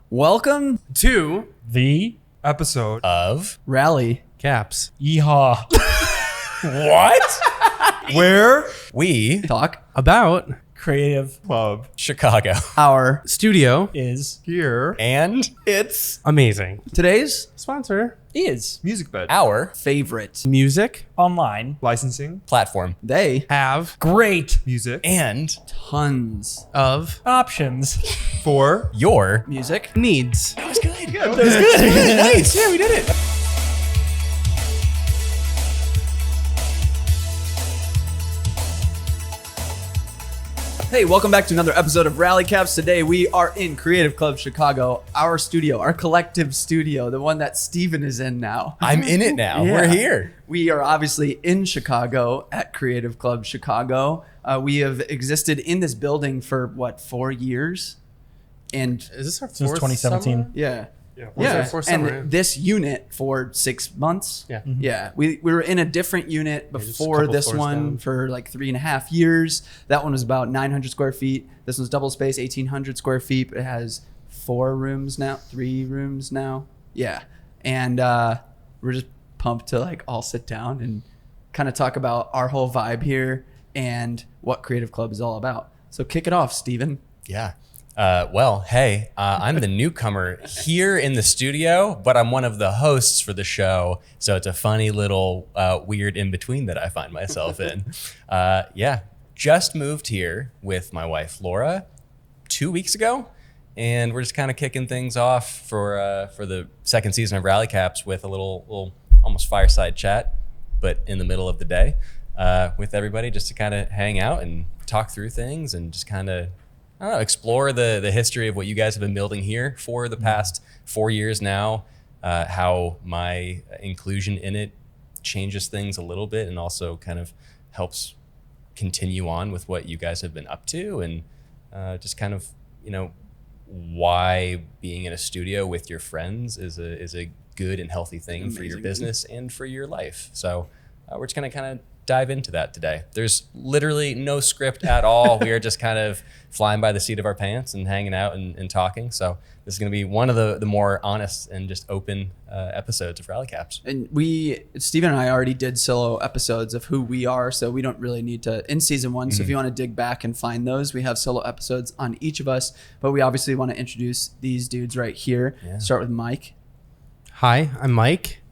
Welcome to the episode of Rally Caps. Yeehaw. What? Where We Talk About Creative Club Chicago our studio is here and it's amazing. today's Sponsor is music bed our favorite. music online licensing platform They have great music and tons of options for your music. needs. That was good. That was good. Nice. Yeah, we did it. Hey, welcome back to another episode of Rally Caps. Today we are in Creative Club Chicago, our studio, our collective studio, the one that Steven is in now. I'm in it now. Yeah. We're here. We are obviously in Chicago at Creative Club Chicago. We have existed in this building for 4 years? And Is this our Since fourth 2017. summer? yeah. Yeah. Yeah, Our fourth summer, and this unit for 6 months. Yeah. Yeah, we were in a different unit just a before couple this floors one down. for like 3.5 years. That one was about 900 square feet. This one's double space, 1,800 square feet. But it has 3 rooms now. Yeah, and we're just pumped to like all sit down and kind of talk about our whole vibe here and what Creative Club is all about. So kick it off, Steven. Yeah. Hey, I'm the newcomer here in the studio, but I'm one of the hosts for the show. So it's a funny little weird in between that I find myself in. Just moved here with my wife, Laura, 2 weeks ago. And we're just kind of kicking things off for the second season of Rally Caps with a little almost fireside chat, but in the middle of the day with everybody just to kind of hang out and talk through things and just kind of explore the history of what you guys have been building here for the past 4 years now, how my inclusion in it changes things a little bit and also kind of helps continue on with what you guys have been up to, and just kind of, why being in a studio with your friends is a good and healthy thing for your business and for your life. So we're just going to kind of dive into that today. There's literally no script at all. We are just kind of flying by the seat of our pants and hanging out and talking. So this is going to be one of the more honest and just open episodes of Rally Caps. And Steven and I already did solo episodes of who we are, so we don't really need to, in season 1. So if you want to dig back and find those, we have solo episodes on each of us, but we obviously want to introduce these dudes right here. Yeah. Start with Mike. Hi, I'm Mike.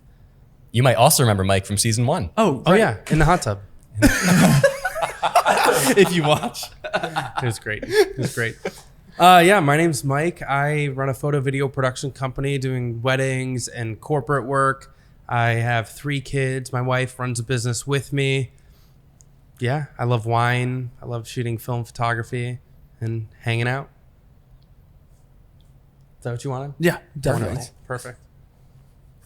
You might also remember Mike from season 1. Oh, Oh yeah, in the hot tub. If you watch, it was great. My name's Mike. I run a photo video production company doing weddings and corporate work. I have 3 kids. My wife runs a business with me. Yeah, I love wine. I love shooting film photography and hanging out. Is that what you wanted? Yeah, definitely. Perfect.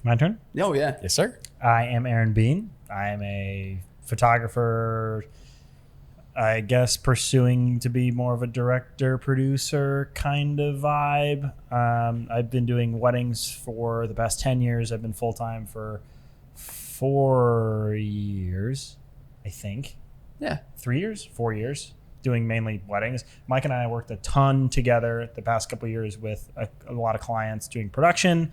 My turn. Oh, yeah. Yes, sir. I am Aaron Bean. I am a photographer, I guess pursuing to be more of a director, producer kind of vibe. I've been doing weddings for the past 10 years. I've been full-time for 4 years, I think. Yeah. 3 years? 4 years. Doing mainly weddings. Mike and I worked a ton together the past couple of years with a lot of clients doing production.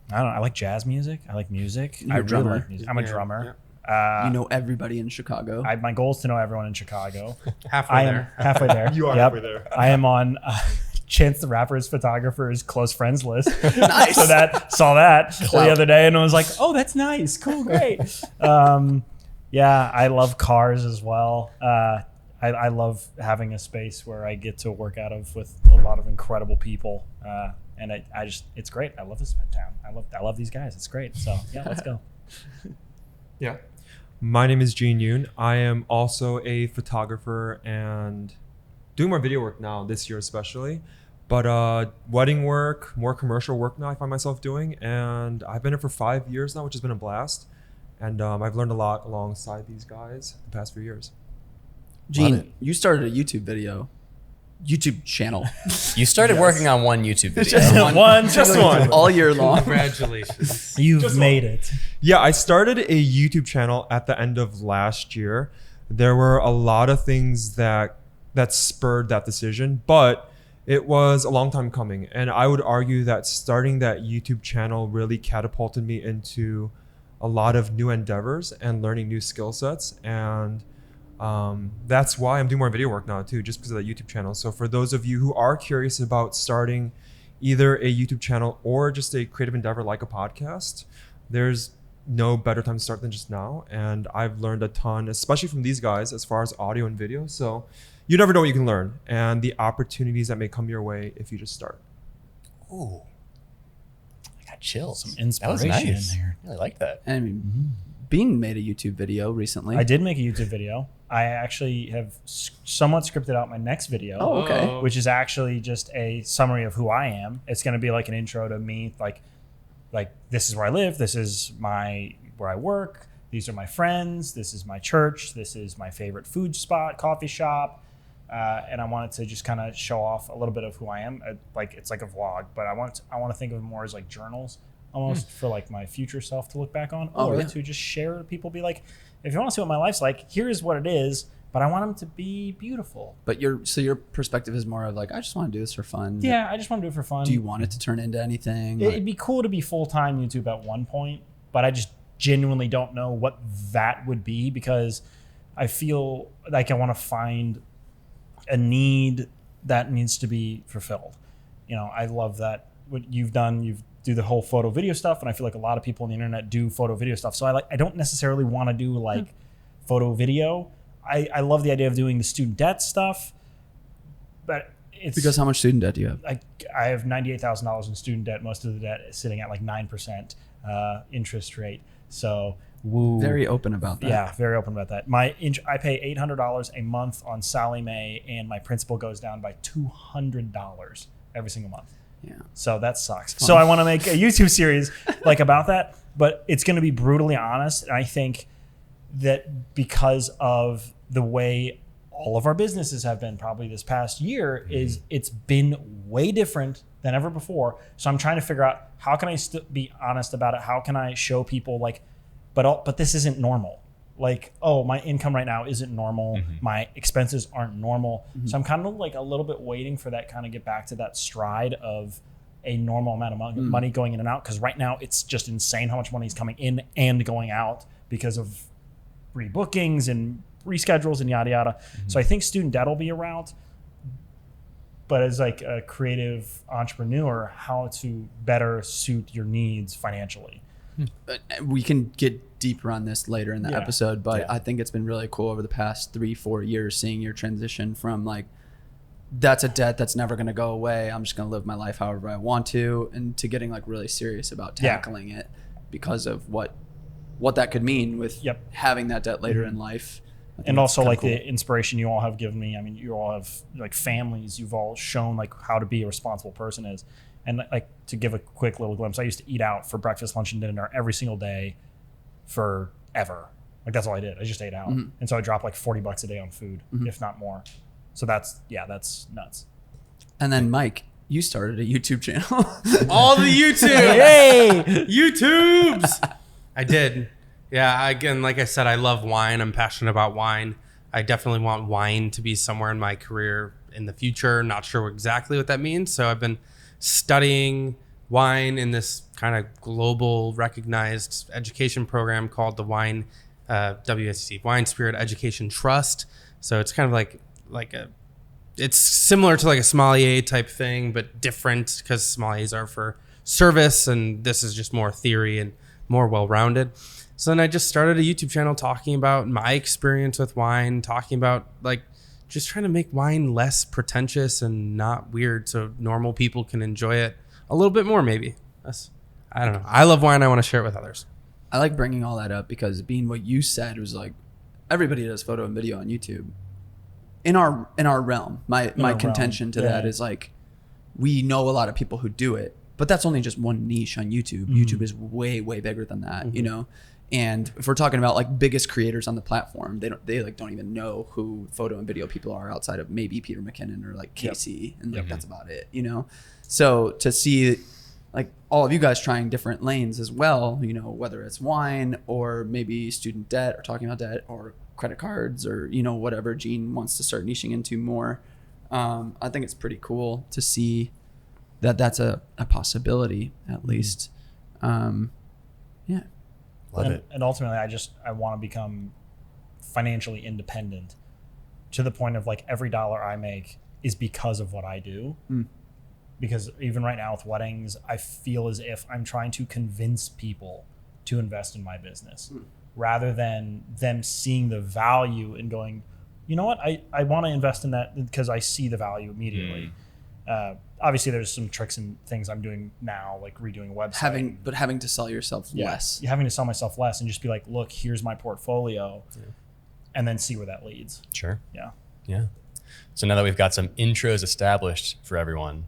I don't know. I like jazz music. I like music. You're a really drummer. like music. I'm a drummer. You know everybody in Chicago. My goal is to know everyone in Chicago. Halfway I am there. halfway there. You are halfway there. I am on Chance the Rapper's photographer's close friends list. Nice. So saw that Clout. the other day and I was like, oh, that's nice. Cool, great. Yeah, I love cars as well. I love having a space where I get to work out of with a lot of incredible people. And it's great. I love this town. I love these guys. It's great. So yeah, let's go. Yeah. My name is Gene Yoon. I am also a photographer and doing more video work now this year especially. But wedding work, more commercial work now I find myself doing. And I've been here for 5 years now, which has been a blast. And I've learned a lot alongside these guys the past few years. Gene, you started a YouTube channel. You started working on one YouTube video. Just one. All year long. Congratulations. You've made it. Yeah, I started a YouTube channel at the end of last year. There were a lot of things that spurred that decision, but It was a long time coming, and I would argue that starting that YouTube channel really catapulted me into a lot of new endeavors and learning new skill sets. And that's why I'm doing more video work now too, just because of that YouTube channel. So for those of you who are curious about starting either a YouTube channel or just a creative endeavor like a podcast, there's no better time to start than just now. And I've learned a ton, especially from these guys, as far as audio and video. So you never know what you can learn and the opportunities that may come your way if you just start. Ooh, I got chills. Some That was inspiration nice. in there. I really like that. And I mean, Bean made a YouTube video recently. I did make a YouTube video. I actually have somewhat scripted out my next video. Oh, okay. Which is actually just a summary of who I am. It's going to be like an intro to me, like this is where I live, this is where I work, these are my friends, this is my church, this is my favorite food spot, coffee shop, and I wanted to just kind of show off a little bit of who I am. It's like a vlog, but I want to think of it more as like journals, almost for like my future self to look back on, or to just share with people. Be like, if you want to see what my life's like, here's what it is. But I want them to be beautiful. But your perspective is more of like, I just want to do this for fun. Yeah, I just want to do it for fun. Do you want it to turn into anything? It'd be cool to be full-time YouTube at one point, but I just genuinely don't know what that would be, because I feel like I want to find a need that needs to be fulfilled. You know, I love that what you've done. You do the whole photo video stuff, and I feel like a lot of people on the internet do photo video stuff. So I don't necessarily want to do like photo video. I love the idea of doing the student debt stuff, but it's because how much student debt do you have? I have $98,000 in student debt. Most of the debt is sitting at like 9% interest rate. So woo. Very open about that. Yeah, very open about that. I pay $800 a month on Sallie Mae, and my principal goes down by $200 every single month. Yeah. So that sucks. So I want to make a YouTube series like about that, but it's going to be brutally honest. And I think that because of the way all of our businesses have been probably this past year, is it's been way different than ever before. So I'm trying to figure out, how can I be honest about it? How can I show people like, but this isn't normal. Like, oh, my income right now isn't normal. My expenses aren't normal. So I'm kind of like a little bit waiting for that kind of get back to that stride of a normal amount of money going in and out. Because right now it's just insane how much money is coming in and going out because of rebookings and reschedules and yada yada. So I think student debt will be around, but as like a creative entrepreneur, how to better suit your needs financially. We can get deeper on this later in the episode, but I think it's been really cool over the past 3-4 years seeing your transition from like, that's a debt that's never going to go away, I'm just going to live my life however I want to, and to getting like really serious about tackling it because of what that could mean with having that debt later in life. And also like cool. The inspiration you all have given me. I mean, you all have like families, you've all shown like how to be a responsible person is. And like, to give a quick little glimpse, I used to eat out for breakfast, lunch, and dinner every single day forever. Like, that's all I did. I just ate out. And so I dropped like $40 a day on food, if not more. So that's nuts. And then Mike, you started a YouTube channel. All the YouTube. Hey! YouTubes. I did. Yeah, again, like I said, I love wine. I'm passionate about wine. I definitely want wine to be somewhere in my career in the future. Not sure exactly what that means. So I've been studying wine in this kind of global recognized education program called the WSET, Wine Spirit Education Trust. So it's kind of like it's similar to like a sommelier type thing, but different because sommeliers are for service and this is just more theory and more well-rounded. So then I just started a YouTube channel talking about my experience with wine, talking about like just trying to make wine less pretentious and not weird so normal people can enjoy it a little bit more maybe. I don't know. I love wine. I want to share it with others. I like bringing all that up because being what you said was like everybody does photo and video on YouTube. In our realm, my contention to that is like we know a lot of people who do it, but that's only just one niche on YouTube. YouTube is way bigger than that, you know. And if we're talking about like biggest creators on the platform, they don't even know who photo and video people are outside of maybe Peter McKinnon or like Casey, and like that's about it, you know. So to see like all of you guys trying different lanes as well, you know, whether it's wine or maybe student debt or talking about debt or credit cards or, you know, whatever Gene wants to start niching into more, I think it's pretty cool to see that that's a possibility at least. Yeah. Love it. And ultimately, I want to become financially independent to the point of like every dollar I make is because of what I do. Because even right now with weddings, I feel as if I'm trying to convince people to invest in my business rather than them seeing the value and going, you know what, I want to invest in that because I see the value immediately. Obviously, there's some tricks and things I'm doing now, like redoing a website. Having to sell yourself less. Having to sell myself less and just be like, look, here's my portfolio, and then see where that leads. Sure. Yeah. So now that we've got some intros established for everyone,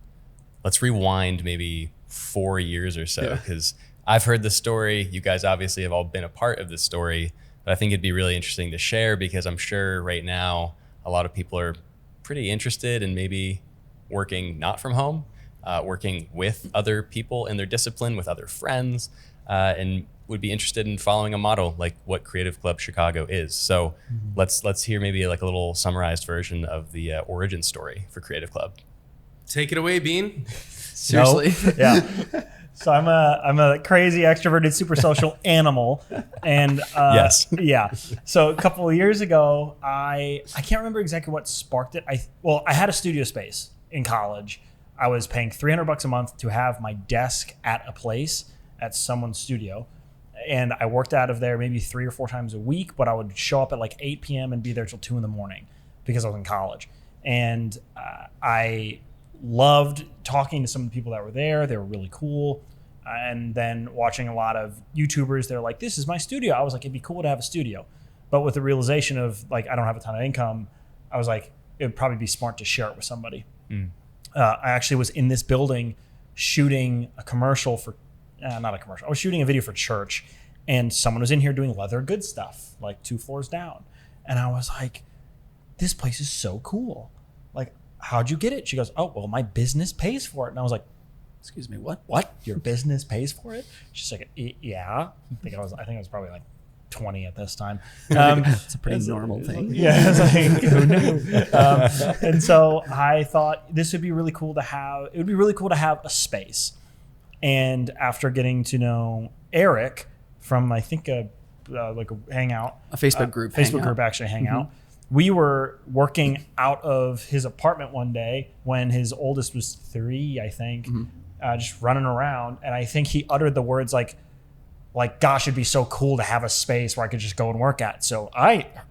let's rewind maybe 4 years or so, because I've heard the story. You guys obviously have all been a part of this story, but I think it'd be really interesting to share because I'm sure right now a lot of people are pretty interested in maybe working not from home, working with other people in their discipline, with other friends, and would be interested in following a model like what Creative Club Chicago is. So let's hear maybe like a little summarized version of the origin story for Creative Club. Take it away, Bean. Seriously. Yeah. So I'm a crazy extroverted super social animal, and Yes. Yeah. So a couple of years ago, I can't remember exactly what sparked it. I had a studio space in college. I was paying $300 a month to have my desk at a place at someone's studio, and I worked out of there maybe 3 or 4 times a week. But I would show up at like 8 p.m. and be there till 2 a.m. because I was in college, and I loved talking to some of the people that were there. They were really cool. And then watching a lot of YouTubers, they're like, this is my studio. I was like, it'd be cool to have a studio. But with the realization of like, I don't have a ton of income, I was like, it would probably be smart to share it with somebody. I actually was in this building shooting a commercial for, not a commercial. I was shooting a video for church, and someone was in here doing leather goods stuff, like 2 floors down. And I was like, this place is so cool. Like, how'd you get it? She goes, oh, well, my business pays for it. And I was like, Excuse me, what? what? Your business pays for it? She's like, yeah. I think I was probably like 20 at this time. It's a pretty normal thing. Yeah, it's like, who knew? And so I thought this would be really cool to have. It would be really cool to have a space. And after getting to know Eric from, I think, like a hangout, A Facebook group. Facebook hangout. group actually hangout. We were working out of his apartment one day when his oldest was 3, I think, just running around. And I think he uttered the words like, gosh, it'd be so cool to have a space where I could just go and work at. So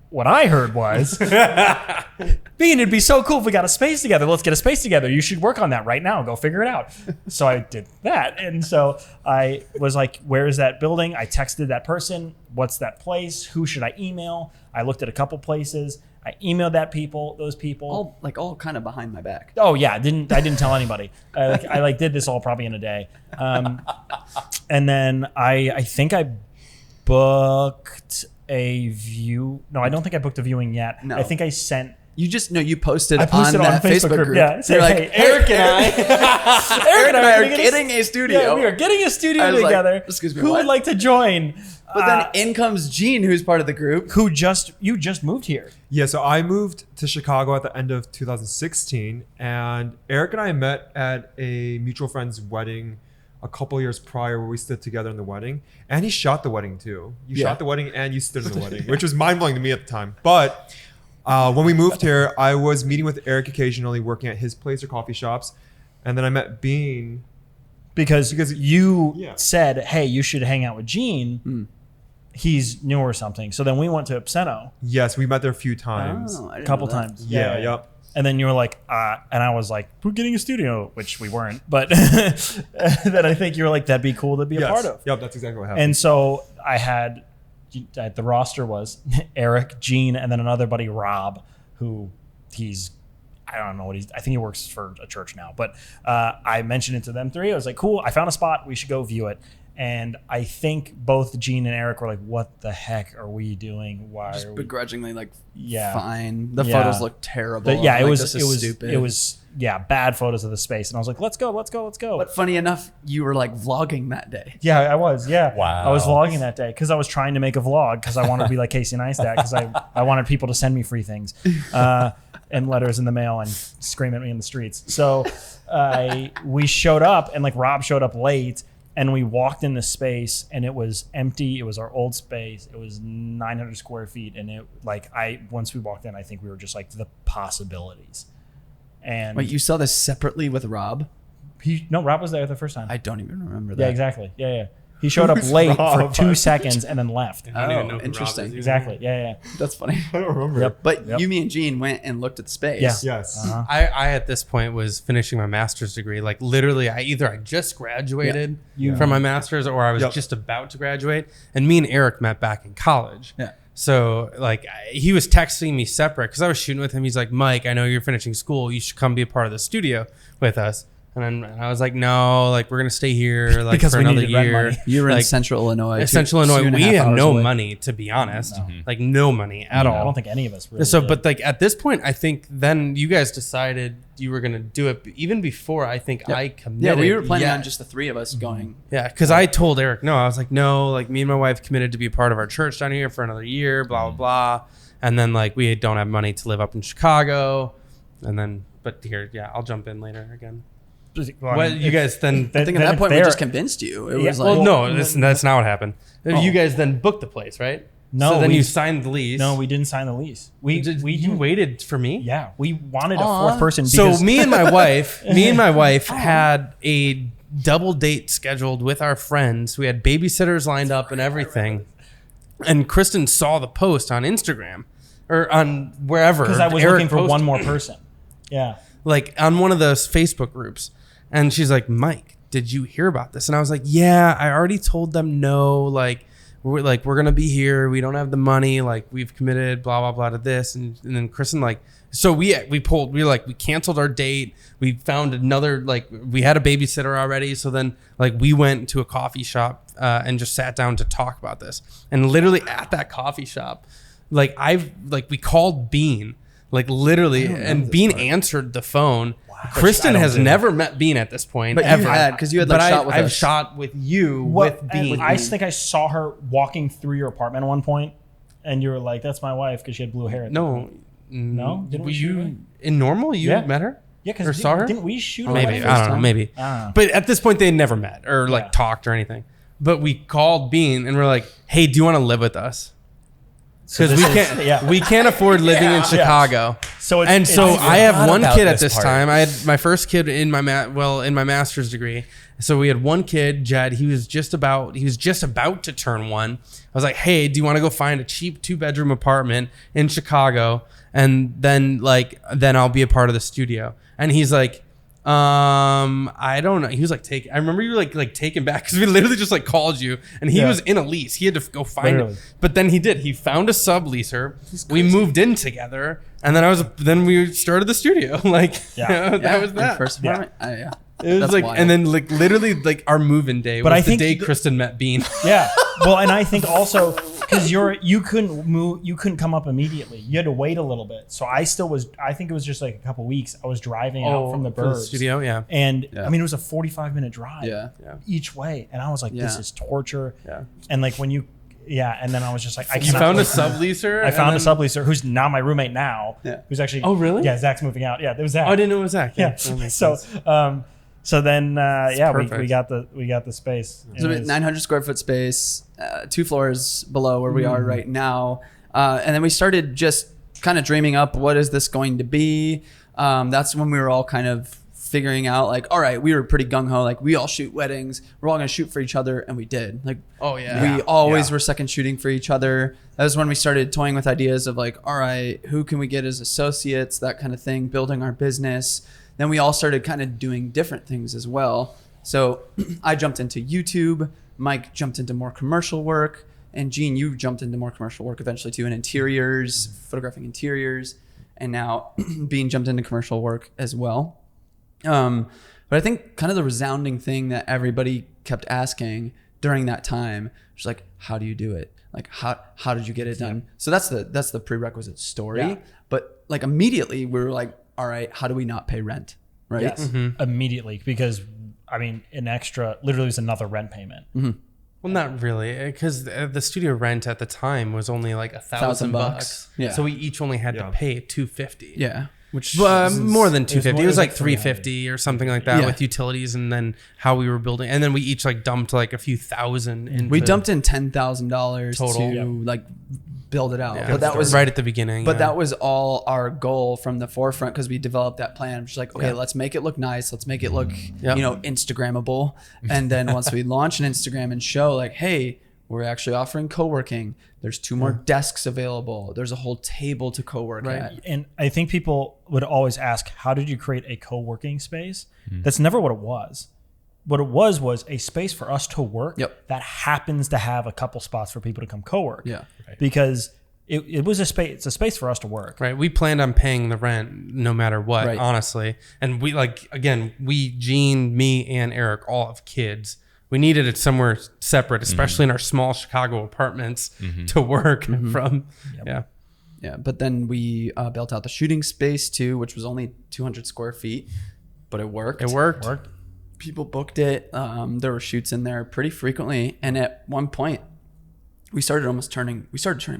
what I heard was, Bean, it'd be so cool if we got a space together. Let's get a space together. You should work on that right now. Go figure it out. So I did that. And so I was like, where is that building? I texted that person. What's that place? Who should I email? I looked at a couple places. I emailed those people. All kind of behind my back. Oh yeah, I didn't tell anybody. I did this all probably in a day. And then I think I booked a view. No, I don't think I booked a viewing yet. No. I think I sent. You posted, I posted on that Facebook group. Yeah, You're like, hey, Eric and I, Eric and I are getting a studio. Yeah, we are getting a I studio was like, together. excuse me, Who what? would like to join? But then in comes Gene, who's part of the group. You just moved here. Yeah, so I moved to Chicago at the end of 2016, and Eric and I met at a mutual friend's wedding a couple years prior where we stood together in the wedding, and he shot the wedding too. You shot the wedding and you stood in the wedding, which was mind-blowing to me at the time. But when we moved here, I was meeting with Eric occasionally, working at his place or coffee shops, and then I met Bean. Because you said, hey, you should hang out with Gene. He's new or something. So then we went to Epseno Yes, we met there a few times. Oh, I a didn't couple know that. times. Yeah, yep. And then you were like, and I was like, we're getting a studio, which we weren't. But then I think you were like, that'd be cool to be a part of. Yep, that's exactly what happened. And so I had, the roster was Eric, Gene, and then another buddy, Rob, who I don't know what I think he works for a church now. But I mentioned it to them 3. I was like, cool, I found a spot. We should go view it. And I think both Gene and Eric were like, what the heck are we doing? Why Just are we? begrudgingly, like, Yeah. fine. The Yeah. photos look terrible. But yeah, I'm it like, was this is stupid. bad photos of the space. And I was like, let's go. But funny enough, you were like vlogging that day. Yeah, I was. Yeah. Wow. I was vlogging that day because I was trying to make a vlog because I wanted to be like Casey Neistat because I wanted people to send me free things. and letters in the mail and scream at me in the streets. So we showed up, and like Rob showed up late, and we walked in the space, and it was empty. It was our old space. It was 900 square feet, and it once we walked in, I think we were just like the possibilities. And Wait, you saw this separately with Rob? Rob was there the first time. I don't even remember that. Yeah, exactly. Yeah. He showed up late for 2 seconds and then left. I don't even know who Rob interesting. is either. Exactly. Yeah. That's funny. I don't remember. Yep. But you, me, and Gene went and looked at the space. Yeah. Yes. Uh-huh. I at this point was finishing my master's degree. Like literally, I just graduated from my master's, or I was just about to graduate. And me and Eric met back in college. Yeah. So like he was texting me separate because I was shooting with him. He's like, Mike, I know you're finishing school. You should come be a part of the studio with us. And I was like, no, like we're gonna stay here like Because for we another needed rent year. money. You were in Like, Central Illinois. Central 2.5 Illinois. We had hours no away. money, to be honest. Like no money at all. I don't think any of us really So, did. but like at this point, I think then you guys decided you were gonna do it even before I think I Yeah, committed. we were planning Yeah. on just the three of us going. Yeah, because I told Eric, no, I was like, no, like me and my wife committed to be a part of our church down here for another year, blah, blah, blah. And then like we don't have money to live up in Chicago. And then, but here, yeah, I'll jump in later again. What you guys then? I think at that point we just convinced you. It was like, Well, no, that's not what happened. You guys then booked the place, right? No, So then we- you signed the lease. No, we didn't sign the lease. You waited for me. Yeah, we wanted a fourth person. So Because me and my wife had a double date scheduled with our friends. We had babysitters lined up and everything. And Kristen saw the post on Instagram or on wherever. because I was Eric looking for posted, one more person. Yeah. like on one of those Facebook groups. And she's like, Mike, did you hear about this? And I was like, yeah, I already told them no. Like we're gonna be here. We don't have the money. Like we've committed, blah blah blah to this. And then Kristen like, so we canceled our date. We found another, like we had a babysitter already. So then like we went to a coffee shop and just sat down to talk about this. And literally at that coffee shop, we called Bean. Like literally, and Bean answered the phone. Kristen has never met Bean at this point, But you ever. had, 'cause you had, But like, shot with I've us. shot with you with Bean. I think I saw her walking through your apartment at one point, and you were like, "That's my wife," because she had blue hair. At the time. No, Didn't were we shoot her? you in normal? You Yeah. met her? Yeah, or because saw her? didn't we shoot her? Maybe first I don't know. time? Maybe, I don't know. but at this point they had never met or like Yeah. talked or anything. But we called Bean and we're like, "Hey, do you want to live with us?" Because we can't afford living in Chicago. So it's, And it's- so it's- I have forgot one about kid at this this part. time. I had my first kid in my master's degree. So we had one kid, Jed. He was just about to turn one. I was like, "Hey, do you want to go find a cheap 2-bedroom apartment in Chicago, and then I'll be a part of the studio?" And he's like, I don't know. He was like, I remember you were like taken back because we literally just like called you, and he was in a lease. He had to go find Literally. it, but then he did. He found a subleaser. We moved in together, and then we started the studio. Like, that was that. First apartment. Yeah. It was That's like, wild. and then like literally like our move-in day But was I the think day the- Kristen met Bean. Yeah. Well, and I think also because you couldn't move, you couldn't come up immediately. You had to wait a little bit. So I think it was just like a couple weeks. I was driving out from the for the Burbs. studio, yeah. And I mean, it was a 45-minute drive Yeah. each way. And I was like, this Yeah. is torture. Yeah. And like when you, and then I was just like, I You cannot. found a subleaser. I found a subleaser who's now my roommate now. Yeah. Who's actually. Oh, really? Yeah, Zach's moving out. Yeah, it was Zach. Oh, I didn't know it was Zach. Yeah. that makes So, sense. so then, we perfect. got the space. So It was- 900 square foot space, 2 floors below where we are right now. And then we started just kind of dreaming up, what is this going to be? That's when we were all kind of figuring out like, all right, we were pretty gung-ho. Like we all shoot weddings. We're all going to shoot for each other. And we did. Like, Oh, yeah. we always were second shooting for each other. That was when we started toying with ideas of like, all right, who can we get as associates, that kind of thing, building our business. Then we all started kind of doing different things as well. So I jumped into YouTube. Mike jumped into more commercial work. And Gene, you jumped into more commercial work eventually too, in interiors, photographing interiors. And now Bean jumped into commercial work as well. But I think kind of the resounding thing that everybody kept asking during that time was like, how do you do it? Like, how did you get it done? So that's the prerequisite story. Yeah. But like immediately we were like, all right, how do we not pay rent? Right. Yes, immediately, because I mean, an extra literally was another rent payment. Well, not really, because the studio rent at the time was only like $1,000 $1,000. Yeah. So we each only had to pay $250. Yeah. which more than it was 250. more- It was like 300. 350 or something like that Yeah. with utilities, and then how we were building, and then we each like dumped like a few thousand. Into, we dumped in $10,000 Total. to Yep. like build it out. Yeah, But that was right at the beginning. But yeah. that was all our goal from the forefront because we developed that plan. Just like, okay, Yeah. let's make it look nice. Let's make it look, Yep. Instagrammable. And then once we launch an Instagram and show like, hey, we're actually offering co-working. There's 2 more desks available. There's a whole table to co-work Right. at. And I think people would always ask, how did you create a co-working space? That's never what it was. What it was a space for us to work Yep. that happens to have a couple spots for people to come co-work. Yeah. Because it was a space. It's a space for us to work. Right. We planned on paying the rent no matter what, Right. honestly. And we Gene, me, and Eric all have kids. We needed it somewhere separate, especially in our small Chicago apartments to work from. Yeah. Yeah. But then we built out the shooting space too, which was only 200 square feet, but it worked. It worked. People booked it. There were shoots in there pretty frequently. And at one point, we started turning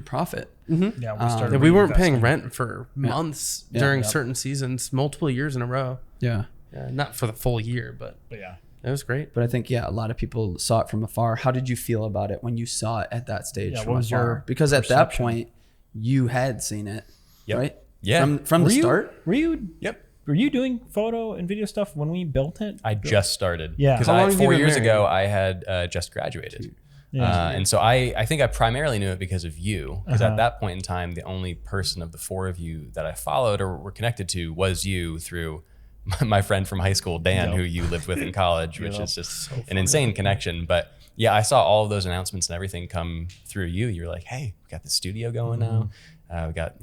profit. Yeah, we started. We weren't reinvesting. paying rent for months Yeah. during Yep. certain seasons, multiple years in a row. Yeah. Not for the full year, but But yeah. it was great. But I think, a lot of people saw it from afar. How did you feel about it when you saw it at that stage? Yeah, from what was afar? your Because at that perception? point, you had seen it, Yep. right? Yeah. From the Were you- start? Were you Yep. Were you doing photo and video stuff when we built it? I just started. Yeah. Because How long have you 4 been years married? ago, I had just graduated. Yeah. And so I think I primarily knew it because of you. Because Uh-huh. at that point in time, the only person of the 4 of you that I followed or were connected to was you through my friend from high school, Dan, Yep. who you lived with in college, which Yep. is just an insane connection. But yeah, I saw all of those announcements and everything come through you. You were like, hey, we got the studio going now. We got,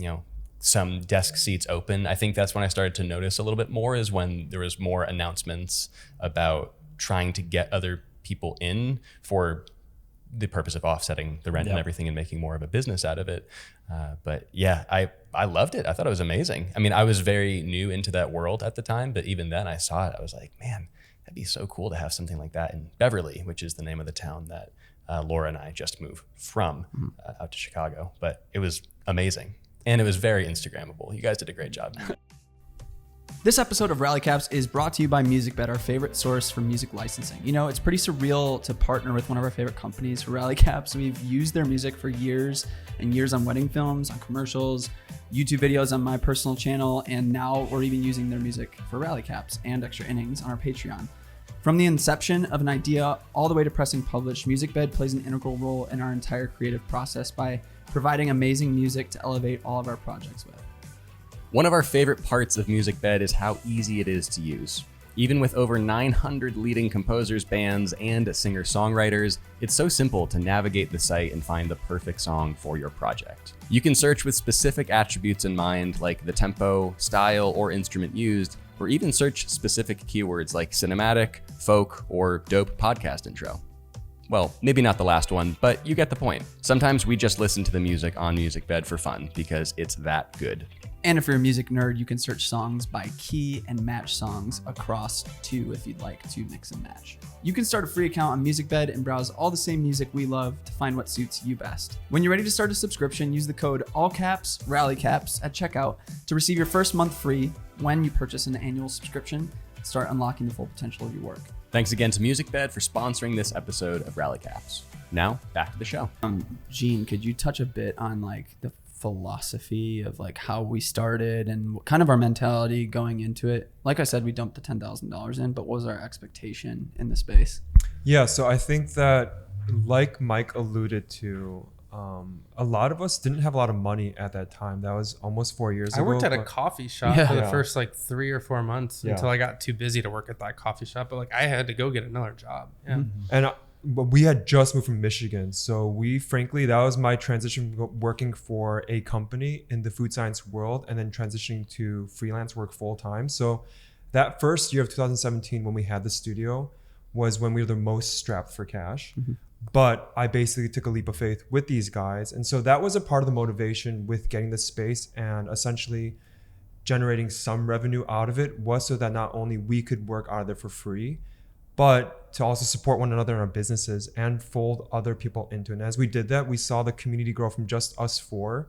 some desk seats open. I think that's when I started to notice a little bit more, is when there was more announcements about trying to get other people in for the purpose of offsetting the rent and Yep. everything and making more of a business out of it. But yeah, I loved it. I thought it was amazing. I mean, I was very new into that world at the time, but even then I saw it. I was like, man, that'd be so cool to have something like that in Beverly, which is the name of the town that Laura and I just moved from out to Chicago. But it was amazing. And it was very Instagrammable. You guys did a great job. This episode of Rally Caps is brought to you by MusicBed, our favorite source for music licensing. It's pretty surreal to partner with one of our favorite companies for Rally Caps. We've used their music for years and years on wedding films, on commercials, YouTube videos on my personal channel, and now we're even using their music for Rally Caps and Extra Innings on our Patreon. From the inception of an idea all the way to pressing publish, MusicBed plays an integral role in our entire creative process by providing amazing music to elevate all of our projects with. One of our favorite parts of MusicBed is how easy it is to use. Even with over 900 leading composers, bands, and singer-songwriters, it's so simple to navigate the site and find the perfect song for your project. You can search with specific attributes in mind, like the tempo, style, or instrument used, or even search specific keywords like cinematic, folk, or dope podcast intro. Well, maybe not the last one, but you get the point. Sometimes we just listen to the music on MusicBed for fun because it's that good. And if you're a music nerd, you can search songs by key and match songs across too if you'd like to mix and match. You can start a free account on MusicBed and browse all the same music we love to find what suits you best. When you're ready to start a subscription, use the code ALLCAPS@RallyCaps at checkout to receive your first month free when you purchase an annual subscription. Start unlocking the full potential of your work. Thanks again to MusicBed for sponsoring this episode of Rally Caps. Now, back to the show. Gene, could you touch a bit on the philosophy of how we started and what kind of our mentality going into it? Like I said, we dumped the $10,000 in, but what was our expectation in the space? Yeah, so I think that, like Mike alluded to, a lot of us didn't have a lot of money at that time. That was almost 4 years ago. I worked at a but- coffee shop Yeah. for the Yeah. first 3 or 4 months Yeah. until I got too busy to work at that coffee shop. But I had to go get another job. Yeah. And but we had just moved from Michigan. So that was my transition working for a company in the food science world and then transitioning to freelance work full time. So that first year of 2017, when we had the studio, was when we were the most strapped for cash. But I basically took a leap of faith with these guys. And so that was a part of the motivation with getting the space and essentially generating some revenue out of it, was so that not only we could work out of there for free, but to also support one another in our businesses and fold other people into it. And as we did that, we saw the community grow from just us 4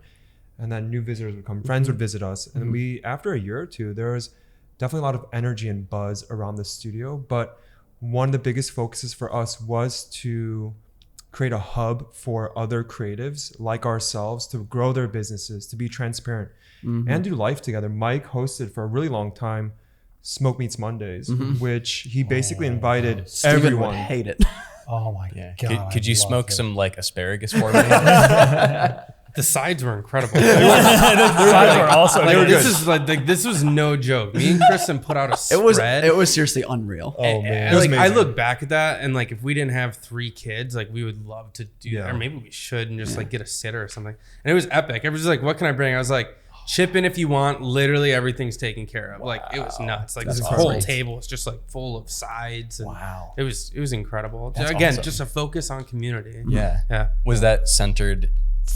and then new visitors would come, friends would visit us, and we, after a year or two, there was definitely a lot of energy and buzz around the studio. But one of the biggest focuses for us was to create a hub for other creatives like ourselves to grow their businesses, to be transparent, and do life together. Mike hosted for a really long time Smoke Meets Mondays, which he basically invited Steven would everyone. hate it. Oh my Yeah. god! Could you I love smoke it. some like asparagus for me? The sides were incredible. Sides were also Like, good. this is like this was no joke. Me and Kristen put out a spread. It was seriously unreal. Oh man, And, it was like I amazing. look back at that and like if we didn't have 3 kids, like we would love to do Yeah. that, or maybe we should and just like get a sitter or something. And it was epic. Everyone's like, "What can I bring?" I was like, "Chip in if you want. Literally everything's taken care of." Like it was nuts. Like That's this awesome. whole table was just like full of sides. And Wow. It was incredible. That's Again, awesome. just a focus on community. Yeah. Yeah. Was that centered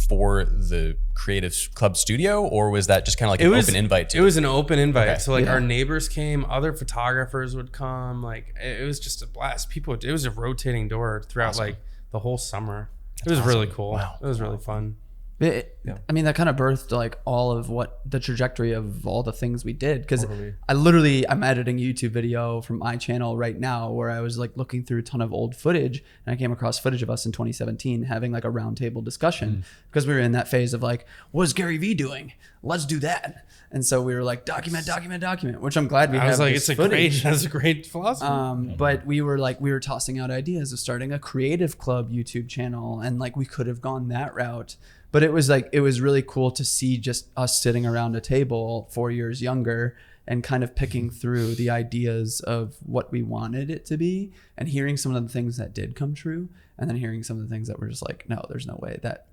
for the Creative Club studio, or was that just kind of like an open invite to It was an open invite. Okay. So like Yeah. our neighbors came, other photographers would come. Like it was just a blast. It was a rotating door throughout like the whole summer. It was really cool. Wow. It was really fun. I mean, that kind of birthed like all of what the trajectory of all the things we did. Because Totally. I'm editing a YouTube video from my channel right now where I was like looking through a ton of old footage, and I came across footage of us in 2017 having like a roundtable discussion because we were in that phase of like, what is Gary Vee doing? Let's do that. And so we were like, document, which I'm glad we I have. was like, this it's footage. that's a great philosophy. But we were tossing out ideas of starting a creative club YouTube channel, and like we could have gone that route. But it was really cool to see just us sitting around a table 4 years younger and kind of picking through the ideas of what we wanted it to be, and hearing some of the things that did come true, and then hearing some of the things that were just like, no, there's no way that,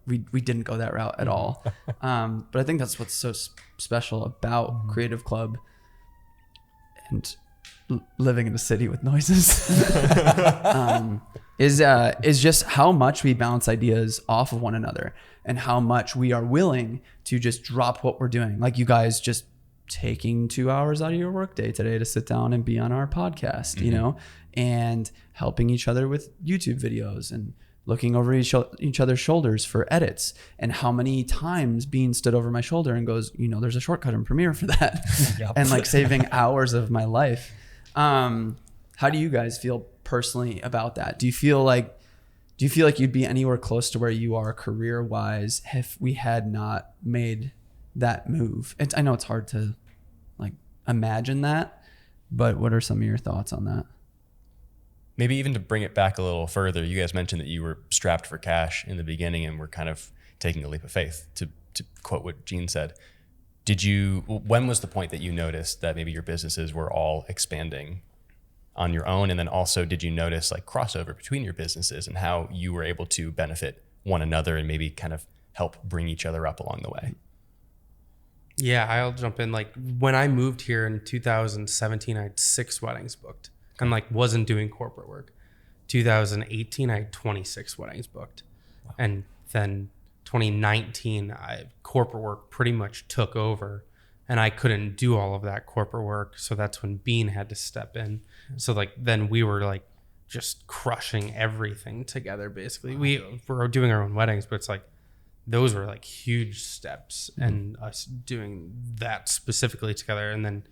we didn't go that route at all. But I think that's what's so special about Creative Club and living in a city with noises. Is just how much we bounce ideas off of one another, and how much we are willing to just drop what we're doing. Like you guys just taking 2 hours out of your workday today to sit down and be on our podcast, and helping each other with YouTube videos and looking over each other's shoulders for edits. And how many times Bean stood over my shoulder and goes, there's a shortcut in Premiere for that. Yep. And like saving hours of my life. How do you guys feel personally about that? Do you feel like you'd be anywhere close to where you are career wise if we had not made that move? I know it's hard to like imagine that, but what are some of your thoughts on that? Maybe even to bring it back a little further, you guys mentioned that you were strapped for cash in the beginning and were kind of taking a leap of faith, to quote what Gene said. When was the point that you noticed that maybe your businesses were all expanding on your own? And then also, did you notice like crossover between your businesses and how you were able to benefit one another and maybe kind of help bring each other up along the way? Yeah, I'll jump in. Like when I moved here in 2017, I had 6 weddings booked and like wasn't doing corporate work. 2018, I had 26 weddings booked. Wow. And then 2019, corporate work pretty much took over, and I couldn't do all of that corporate work. So that's when Bean had to step in. So like then we were like just crushing everything together. Basically, we were doing our own weddings, but it's like those were like huge steps, and us doing that specifically together, and then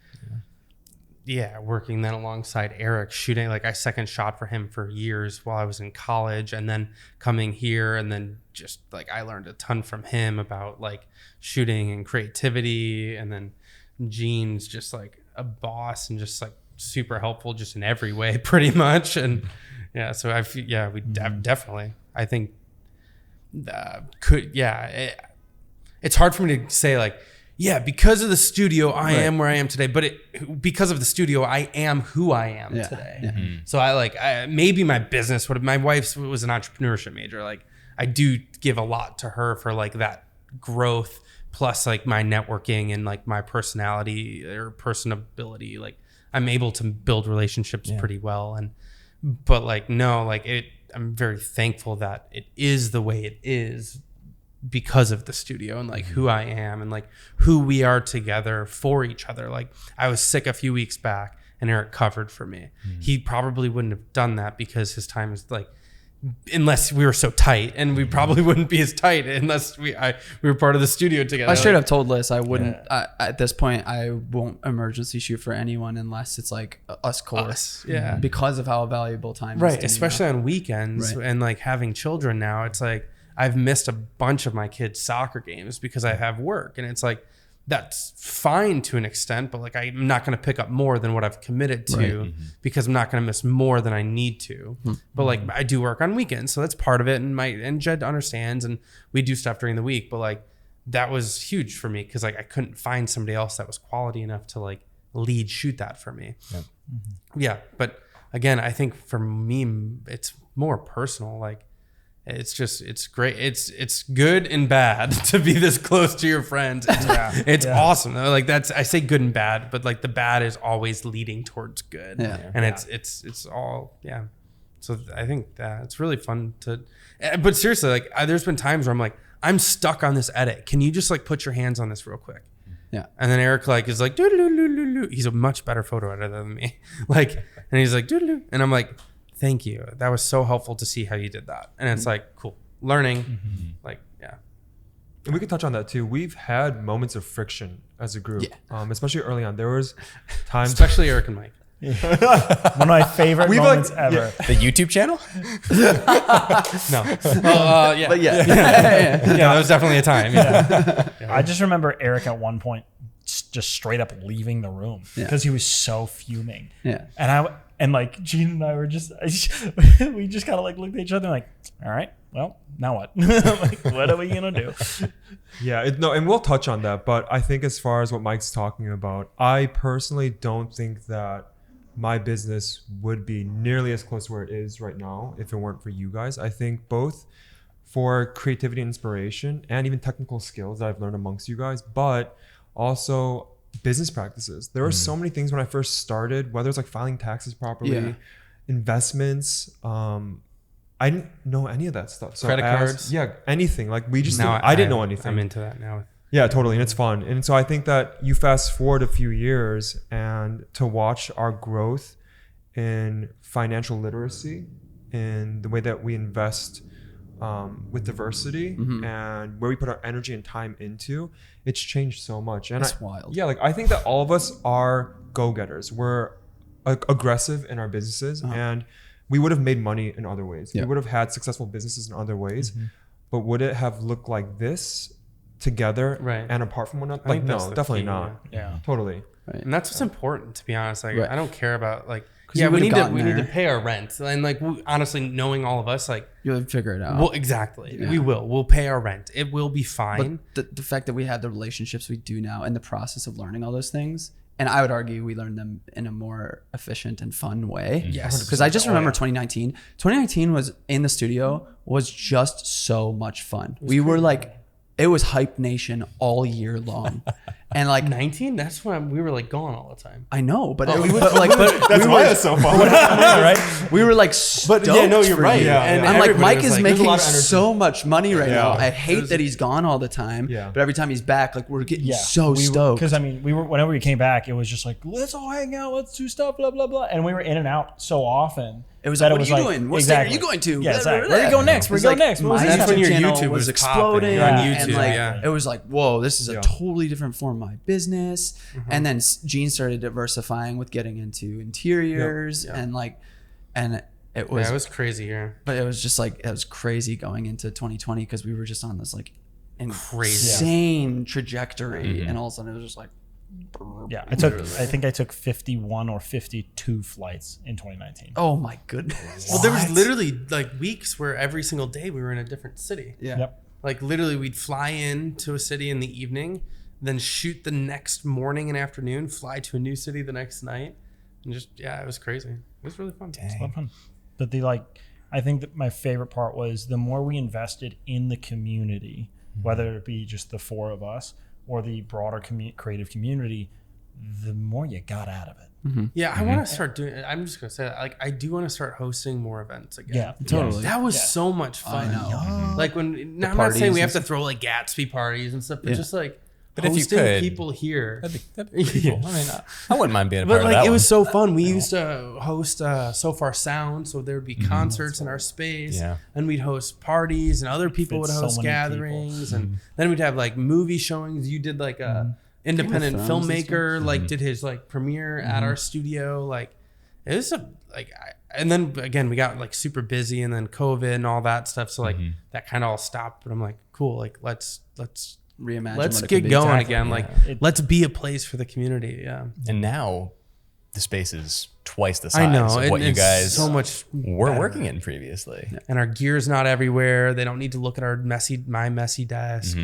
working then alongside Eric, shooting. Like I second shot for him for years while I was in college, and then coming here, and then just like I learned a ton from him about like shooting and creativity, and then Gene's just like a boss and just like super helpful just in every way pretty much. And so I feel we definitely, I think it's hard for me to say like, because of the studio, I am where I am today. But because of the studio, I am who I am today. Yeah. So maybe my business my wife was an entrepreneurship major. Like I do give a lot to her for like that growth, plus like my networking and like my personality or personability. Like I'm able to build relationships pretty well. But like, no, like I'm very thankful that it is the way it is because of the studio and like who I am and like who we are together for each other. Like I was sick a few weeks back and Eric covered for me. He probably wouldn't have done that because his time is like unless we were so tight, and we probably wouldn't be as tight unless we were part of the studio together. I straight up told Liz I wouldn't. At this point, I won't emergency shoot for anyone unless it's like us core. Us, yeah. Because of how valuable time is. Right, to me especially now. on weekends, Right. and like having children now, it's like I've missed a bunch of my kids' soccer games because I have work, and it's like that's fine to an extent, but like I'm not going to pick up more than what I've committed to because I'm not going to miss more than I need to. But like I do work on weekends, so that's part of it, and Jed understands, and we do stuff during the week. But like that was huge for me because like I couldn't find somebody else that was quality enough to like lead shoot that for me. Yeah, but again, I think for me it's more personal. Like it's great. It's good and bad to be this close to your friends. It's awesome. Like I say good and bad, but like the bad is always leading towards good. And it's all, So I think that it's really fun but seriously, like there's been times where I'm like, I'm stuck on this edit. Can you just like put your hands on this real quick? Yeah. And then Eric like is like, doo-doo-doo-doo-doo. He's a much better photo editor than me. Like, and he's like, doo-doo-doo. And I'm like, thank you. That was so helpful to see how you did that. And it's like, cool. Learning. Like, yeah. And we could touch on that too. We've had moments of friction as a group, especially early on. There was times, Especially Eric and Mike. One of my favorite moments ever. The YouTube channel? No. Yeah. But yeah. Yeah, that was definitely a time. Yeah. I just remember Eric at one point just straight up leaving the room because he was so fuming. Yeah. And like Gene and I were just, we just kind of like looked at each other like, all right, well, now what? Like, what are we going to do? Yeah, and we'll touch on that. But I think as far as what Mike's talking about, I personally don't think that my business would be nearly as close to where it is right now if it weren't for you guys. I think both for creativity and inspiration and even technical skills that I've learned amongst you guys, but also business practices. There were so many things when I first started, whether it's like filing taxes properly, investments. I didn't know any of that stuff. So Credit cards. Yeah, anything. Like we just Now I didn't know anything. I'm into that now. Yeah, totally. And it's fun. And so I think that you fast forward a few years and to watch our growth in financial literacy in the way that we invest with diversity and where we put our energy and time into, it's changed so much. And That's wild. Yeah, like I think that all of us are go-getters. We're aggressive in our businesses and we would have made money in other ways. We would have had successful businesses in other ways. But would it have looked like this together and apart from one another? Like, no, definitely not. Yeah. Totally. Right. And that's what's important, to be honest. Like, I don't care about like, you we would've need gotten to there. pay our rent. And like, honestly, knowing all of us, like, You'll figure it out. well, exactly. We will. We'll pay our rent. It will be fine. But the fact that we had the relationships we do now and the process of learning all those things, and I would argue we learned them in a more efficient and fun way. Yes. Because I just remember 2019. 2019 was in the studio was just so much fun. We were like, it was Hype Nation all year long. And like 19? That's when we were like gone all the time. I know, but Oh. we would like, but That's why it's so fun. Right? we were like stoked. But yeah, no, you're for right. you. Yeah, And I'm like, everybody Mike was is like, there's a making lot of energy. so much money right now. I hate There's- that he's gone all the time. Yeah. But every time he's back, like we're getting Yeah. so stoked. Because I mean, we were whenever we came back, it was just like, let's all hang out, let's do stuff, blah blah blah, and we were in and out so often. It was that like, what are you doing? What state are you going to? Yeah, Blah, blah, exactly. blah, Where are you blah. going next? Where are you going next? What was My this That's when YouTube your channel YouTube was was exploding. popping on And YouTube, like, yeah. it was like, whoa, this is a Yeah. totally different form of my business. And then Gene started diversifying with getting into interiors and like, and it was, Yeah, it was crazy here. but it was just like, it was crazy going into 2020 because we were just on this like Crazy. insane trajectory. And all of a sudden it was just like, Yeah, I think I took 51 or 52 flights in 2019. oh my goodness. Well, there was literally like weeks where every single day we were in a different city. Yeah. Yep. Like literally we'd fly in to a city in the evening, then shoot the next morning and afternoon, fly to a new city the next night. And just, it was crazy. It was really fun. It's a lot of fun. But I think that my favorite part was the more we invested in the community, whether it be just the four of us or the broader creative community, the more you got out of it. Yeah, I want to start doing it. I'm just going to say that. Like, I do want to start hosting more events again. Yeah, Totally. That was so much fun. I know. Like when, now I'm not parties saying we and have to throw like Gatsby parties and stuff, but just like But if you hosting could, people here. that'd be pretty cool. I mean, I wouldn't mind being a part But of like that it one. was so fun. We used to host So Far Sound, so there would be concerts in our space, Yeah. and we'd host parties, and other people would Fits so host many gatherings, and then we'd have like movie showings. You did like a independent Game of Thrones and filmmaker, like did his like premiere at our studio. Like it was and then again we got like super busy, and then COVID and all that stuff. So like that kind of all stopped. But I'm like, cool, like let's Reimagine. let's what it get could be. going Exactly, again. yeah. Like let's be a place for the community. Yeah. And now the space is twice the size I know. of what you it's guys so much were better. working in previously. And our gear's not everywhere. They don't need to look at my messy desk.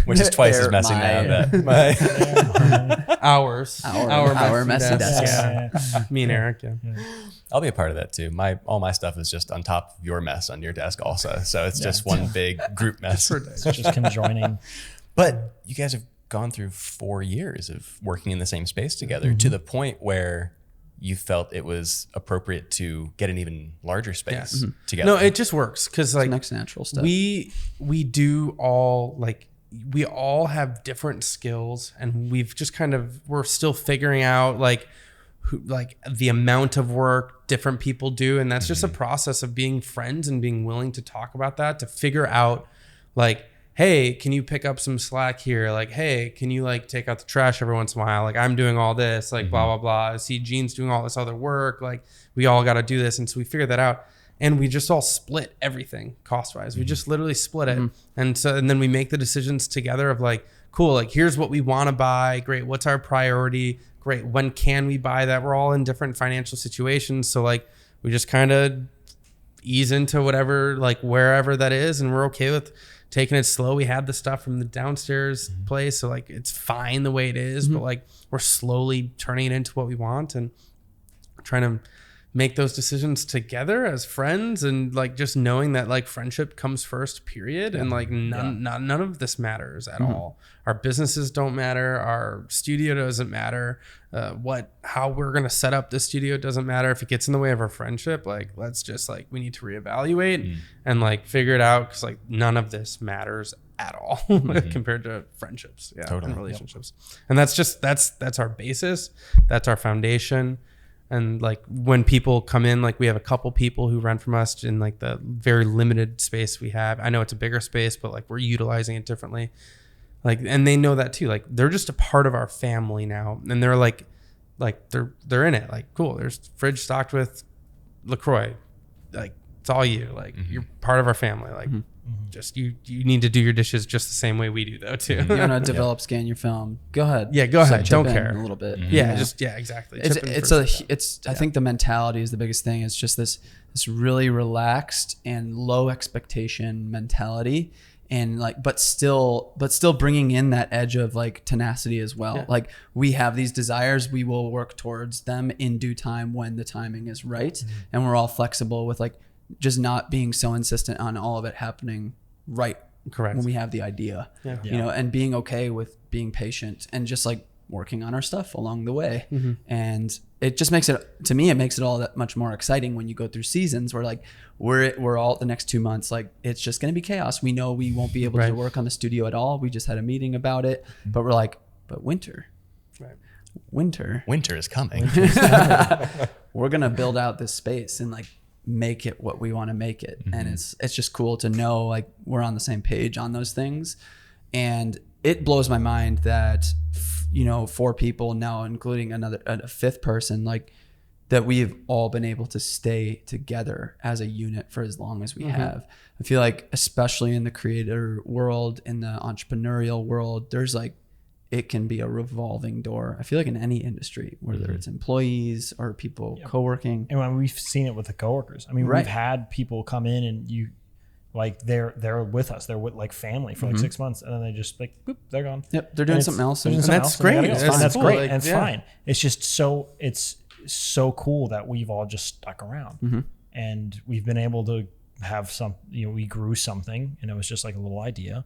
Which is twice as They're messy my- now. But Our messy desk. Yeah. Me and Eric. Yeah. I'll be a part of that too. All my stuff is just on top of your mess on your desk also. So it's just one big group mess. It's just conjoining. But you guys have gone through 4 years of working in the same space together to the point where you felt it was appropriate to get an even larger space together. No, it just works because like Next natural step. we do all like we all have different skills, and we've just we're still figuring out like the amount of work different people do, and that's just a process of being friends and being willing to talk about that, to figure out like, hey, can you pick up some slack here? Like, hey, can you like take out the trash every once in a while? Like, I'm doing all this, like blah, blah, blah. I see Gene's doing all this other work. Like, we all got to do this. And so we figured that out. And we just all split everything cost wise. We just literally split it. And then we make the decisions together of like, cool, like here's what we want to buy. Great. What's our priority? Great. When can we buy that? We're all in different financial situations. So like, we just kind of ease into whatever, like wherever that is. And we're okay with taking it slow. We had the stuff from the downstairs place, so like it's fine the way it is, but like we're slowly turning it into what we want and trying to make those decisions together as friends, and like just knowing that like friendship comes first, period. And like none of this matters at all. Our businesses don't matter. Our studio doesn't matter. How we're gonna set up the studio doesn't matter. If it gets in the way of our friendship, like let's just like we need to reevaluate and like figure it out, because like none of this matters at all compared to friendships, and relationships. And that's our basis. That's our foundation. And like when people come in, like we have a couple people who rent from us in like the very limited space we have. I know it's a bigger space, but like we're utilizing it differently. Like, and they know that too. Like they're just a part of our family now, and they're like they're in it. Like, cool. There's fridge stocked with LaCroix. Like it's all you. Like you're part of our family. Like just you need to do your dishes just the same way we do though too. You want to develop, scan your film? Go ahead. Yeah, go ahead. chip Don't in care. a little bit. Exactly. Chip in first. I think the mentality is the biggest thing. It's just this really relaxed and low expectation mentality, and like but still bringing in that edge of like tenacity as well. Like we have these desires, we will work towards them in due time when the timing is right, and we're all flexible with like just not being so insistent on all of it happening right Correct. when we have the idea. You know, and being okay with being patient and just like working on our stuff along the way. And it just makes it, to me, it makes it all that much more exciting when you go through seasons where like we're all the next 2 months, like it's just going to be chaos. We know we won't be able to work on the studio at all. We just had a meeting about it, but we're like, but winter Winter is coming. we're going to build out this space and like make it what we want to make it. And it's just cool to know like we're on the same page on those things. And it blows my mind that, 4 people now, including a 5th person, like that we've all been able to stay together as a unit for as long as we have. I feel like, especially in the creator world, in the entrepreneurial world, there's like, it can be a revolving door. I feel like in any industry, whether it's employees or people co-working. And when we've seen it with the coworkers, I mean, we've had people come in and like they're with us, they're with like family for like 6 months, and then they just like boop, they're gone. Yep, they're doing something else, And that's great. That's cool. great. Like, and it's fine. It's just it's so cool that we've all just stuck around, and we've been able to have some. We grew something, and it was just like a little idea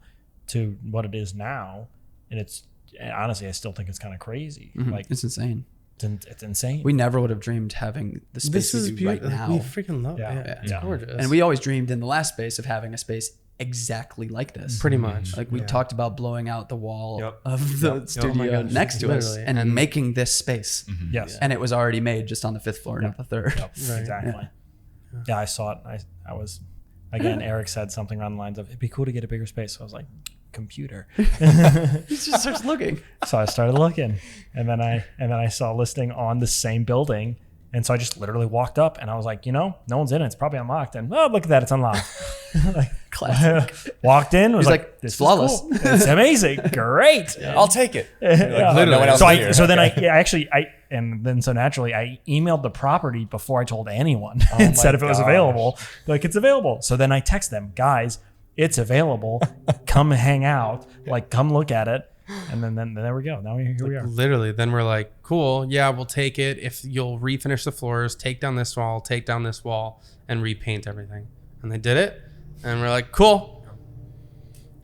to what it is now, and it's. Honestly, I still think it's kind of crazy. Like it's insane. It's insane. We never would have dreamed having the space This is we do right beautiful. now. We freaking love it. Yeah. It's gorgeous. And we always dreamed in the last space of having a space exactly like this. Pretty much. Like we talked about blowing out the wall Yep. of the Yep. studio Oh my gosh, next to us literally. and And- making this space. Yes. And it was already made just on the 5th floor, not the 3rd. Yep, Right. exactly. Yeah, I saw it. I was, again, Eric said something along the lines of, it'd be cool to get a bigger space. So I was like, computer. He just starts looking. So I started looking, and then I saw a listing on the same building, and so I just literally walked up, and I was like, no one's in it. It's probably unlocked. And oh, look at that, it's unlocked. Classic. Walked in, was He's like, like, this it's flawless. is cool. It's amazing, great. I'll take it. Yeah. No one else So is here. so then so naturally I emailed the property before I told anyone Oh and said my if it was gosh. available. Like, it's available. So then I text them, guys, it's available. Come hang out. Like, come look at it. And then there we go. Now here we are. Literally, then we're like, cool, yeah, we'll take it if you'll refinish the floors, take down this wall, and repaint everything. And they did it, and we're like, cool,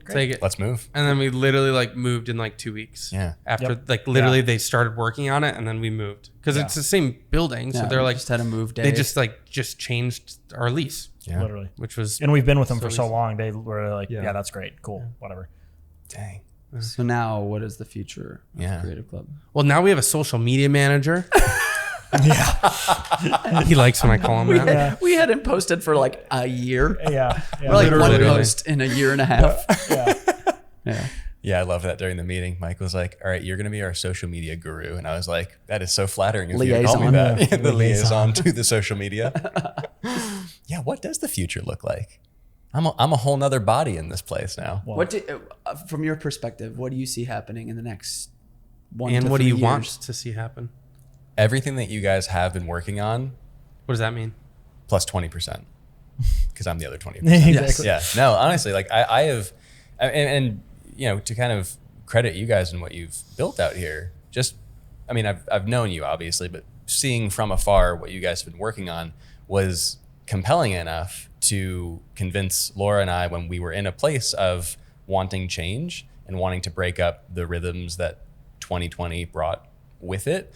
take it. Let's move. And then we literally like moved in like 2 weeks. Yeah. After Yep. like literally Yeah. they started working on it, and then we moved because Yeah. it's the same building. So Yeah, they're we like, just had a move day. they just changed our lease, Yeah. Literally. which was And we've been with them So for so easy. long. They were like, Yeah. yeah, that's great. Cool. Whatever. Dang. So now what is the future of Yeah. Creative Club? well. Now we have a social media manager. He likes when I call him that. Yeah. We hadn't posted for like a year. Yeah. We're like one Literally. post in a year and a half. Yeah. Yeah. Yeah, I love that during the meeting. Mike was like, all right, you're going to be our social media guru. And I was like, that is so flattering of you to call me Liaison. that. Yeah. The liaison to the social media. Yeah, what does the future look like? I'm a whole nother body in this place now. Well, What do, from your perspective, what do you see happening in the next 1 And to what do 3 you years? want to see happen? Everything that you guys have been working on, What does that mean? plus 20%. Because I'm the other 20%. Exactly. Yeah. No, honestly, like I have, and you know, to kind of credit you guys and what you've built out here, just, I mean, I've known you obviously, but seeing from afar what you guys have been working on was compelling enough to convince Laura and I when we were in a place of wanting change and wanting to break up the rhythms that 2020 brought with it.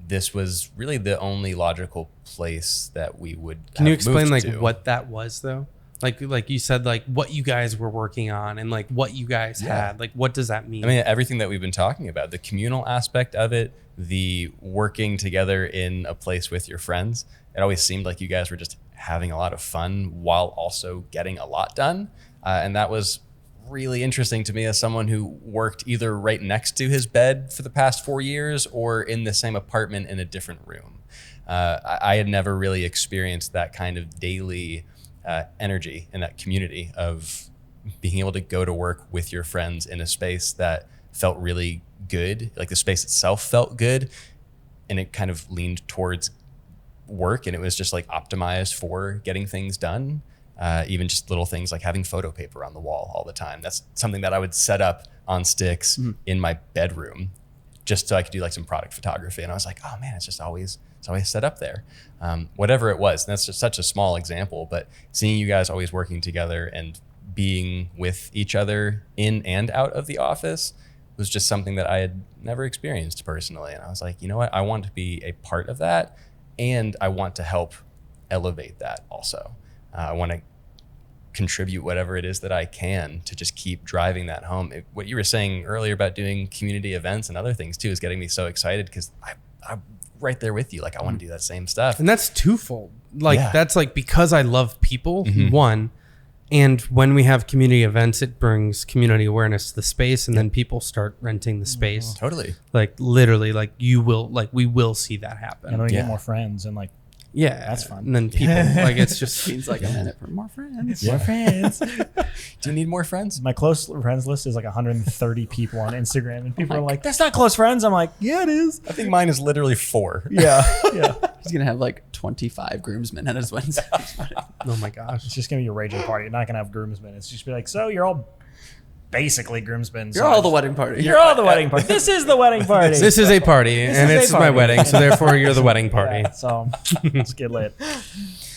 This was really the only logical place that we would. Can you have explain moved like to. what that was though? Like you said, like what you guys were working on and like what you guys Yeah. had. Like what does that mean? I mean, everything that we've been talking about, the communal aspect of it, the working together in a place with your friends. It always seemed like you guys were just having a lot of fun while also getting a lot done. And that was really interesting to me as someone who worked either right next to his bed for the past 4 years or in the same apartment in a different room. I had never really experienced that kind of daily energy in that community of being able to go to work with your friends in a space that felt really good. Like the space itself felt good, and it kind of leaned towards work, and it was just like optimized for getting things done. Even just little things like having photo paper on the wall all the time. That's something that I would set up on sticks in my bedroom just so I could do like some product photography. And I was like, oh man, it's always set up there. Whatever it was. And that's just such a small example, but seeing you guys always working together and being with each other in and out of the office was just something that I had never experienced personally. And I was like, you know what? I want to be a part of that, and I want to help elevate that also. I want to contribute whatever it is that I can to just keep driving that home. What you were saying earlier about doing community events and other things too is getting me so excited, because I'm right there with you. Like I want to do that same stuff. and that's twofold. Like Yeah. that's like because I love people, Mhm. one, and when we have community events, it brings community awareness to the space, and then people start renting the space. Totally. Like literally, like we will see that And happen. then we Yeah. get more friends and like Yeah, That's fun. And then people like it's just Means like a minute for more friends. more friends. Do you need more friends? My close friends list is like 130 people on Instagram, and people my are like, "That's not close friends." I'm like, "Yeah, it is." I think mine is literally 4. Yeah, yeah. He's gonna have like 25 groomsmen at his wedding. oh my gosh. It's just gonna be a raging party. You're not gonna have groomsmen. It's just be like, so you're all basically groomsmen. You're all the wedding party. You're all the wedding party. This is the wedding party. This is a party, and is a it's my party. wedding, so therefore you're the wedding party. Yeah, so let's get lit.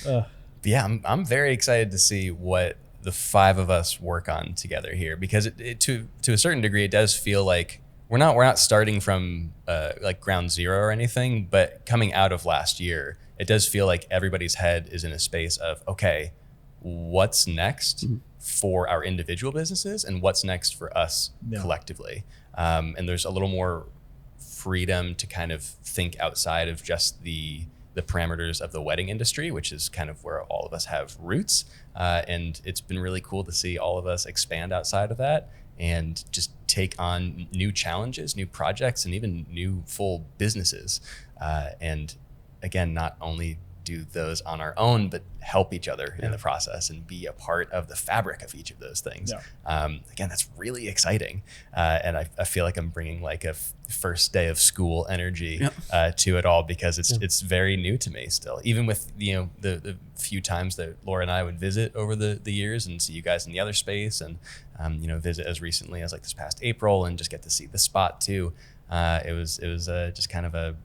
But yeah, I'm very excited to see what the 5 of us work on together here, because it to a certain degree it does feel like we're not starting from like ground zero or anything, but coming out of last year, it does feel like everybody's head is in a space of, okay, what's next? for our individual businesses and what's next for us collectively. And there's a little more freedom to kind of think outside of just the parameters of the wedding industry, which is kind of where all of us have roots. And it's been really cool to see all of us expand outside of that and just take on new challenges, new projects, and even new full businesses. And again, not only do those on our own, but help each other in the process and be a part of the fabric of each of those things. Again, that's really exciting. And I feel like I'm bringing like a first day of school energy to it all, because it's very new to me still, even with, the few times that Laura and I would visit over the years and see you guys in the other space, and, visit as recently as like this past April and just get to see the spot too. It was just kind of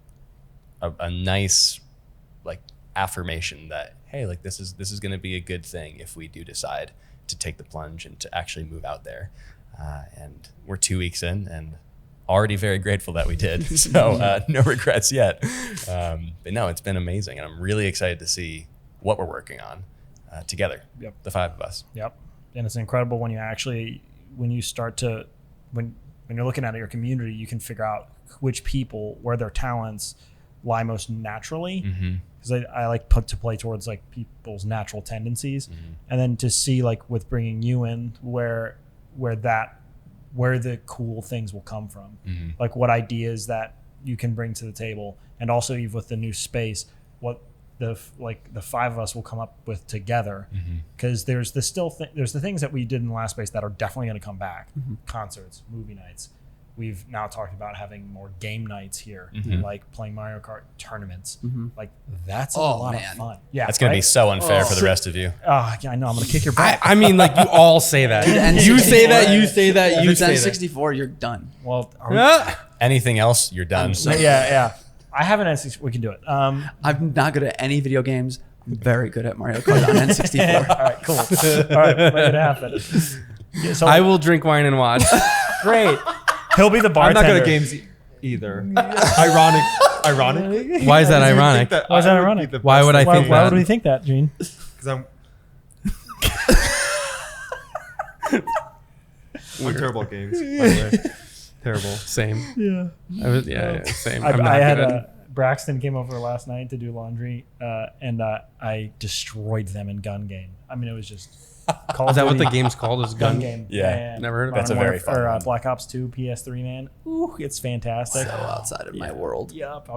a nice, like, affirmation that, hey, like this is going to be a good thing if we do decide to take the plunge and to actually move out there. And we're 2 weeks in and already very grateful that we did. So no regrets yet. But no, it's been amazing, and I'm really excited to see what we're working on together. The 5 of us. And it's incredible when you start to, when you're looking at your community, you can figure out which people, where their talents lie most naturally. Because I like to play towards like people's natural tendencies, and then to see like with bringing you in where the cool things will come from, like what ideas that you can bring to the table, and also even with the new space, what the 5 of us will come up with together. Because there's the things that we did in the last space that are definitely going to come back: concerts, movie nights. We've now talked about having more game nights here, like playing Mario Kart tournaments. Like that's a lot of fun. Yeah, that's gonna be so unfair for the rest of you. Oh, yeah, I know. I'm gonna kick your butt. I mean, like you all say that. You say that. You say that. If You it's say N64, you're done. Well, Anything else, you're done. yeah. I have an N64. We can do it. I'm not good at any video games. I'm very good at Mario Kart on N64. All right, cool. All right, make it happen. Yeah, so I will drink wine and watch. Great. He'll be the bartender. I'm not good at games either. Ironic. Why is that ironic? Why is that ironic? Why would I think Why that? would we think that, Gene? Because I'm terrible at games. By the way. Terrible. Same. Yeah. Same. I had Braxton came over last night to do laundry, and I destroyed them in gun game. I mean, it was just. Is that what the game's called? Is gun game? Yeah. Never heard of it. That's a very fun one. Black Ops 2 PS3, man. Ooh, it's fantastic. So outside of my world. Yep.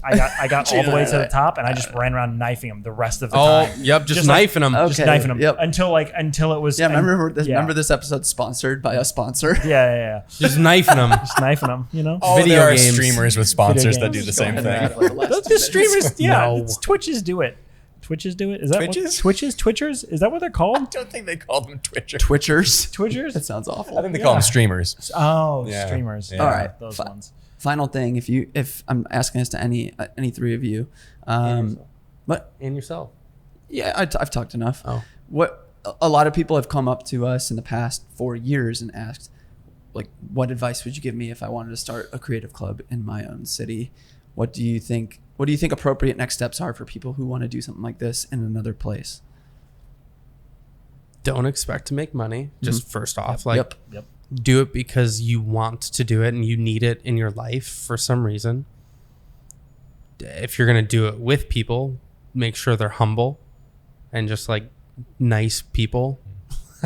I got all the way to the top, and I just ran around knifing them the rest of the time. Yep. Just knifing them. Just knifing them. Yep. Until it was. Yeah. Remember this episode's sponsored by a sponsor. Yeah. Just knifing them. Just knifing them. Video there are games. streamers with sponsors that do games. the same thing. The streamers. Yeah. No. Twitches do it. Twitches do it? Is that Twitches? Twitchers? Is that what they're called? I don't think they call them Twitchers. Twitchers. That Twitchers? sounds awful. I think they call them streamers. Oh, Yeah. streamers. Yeah. All right. Those ones. Final thing, if I'm asking this to any 3 of you, what? And yourself. Yeah, I've talked enough. Oh. What a lot of people have come up to us in the past 4 years and asked, like, what advice would you give me if I wanted to start a creative club in my own city? What do you think appropriate next steps are for people who want to do something like this in another place? Don't expect to make money. Just first off, Yep. do it because you want to do it and you need it in your life for some reason. If you're going to do it with people, make sure they're humble and just like nice people.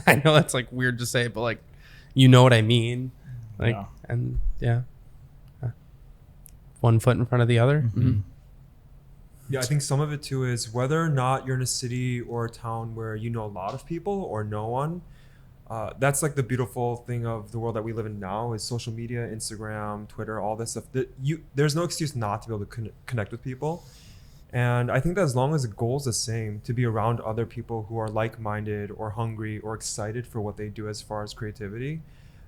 I know that's like weird to say, but like, you know what I mean? Like, Yeah. and yeah. One foot in front of the other. Yeah, I think some of it too is whether or not you're in a city or a town where you know a lot of people or no one. That's like the beautiful thing of the world that we live in now is social media, Instagram, Twitter, all this stuff. There's no excuse not to be able to connect with people. And I think that as long as the goal is the same, to be around other people who are like-minded or hungry or excited for what they do as far as creativity,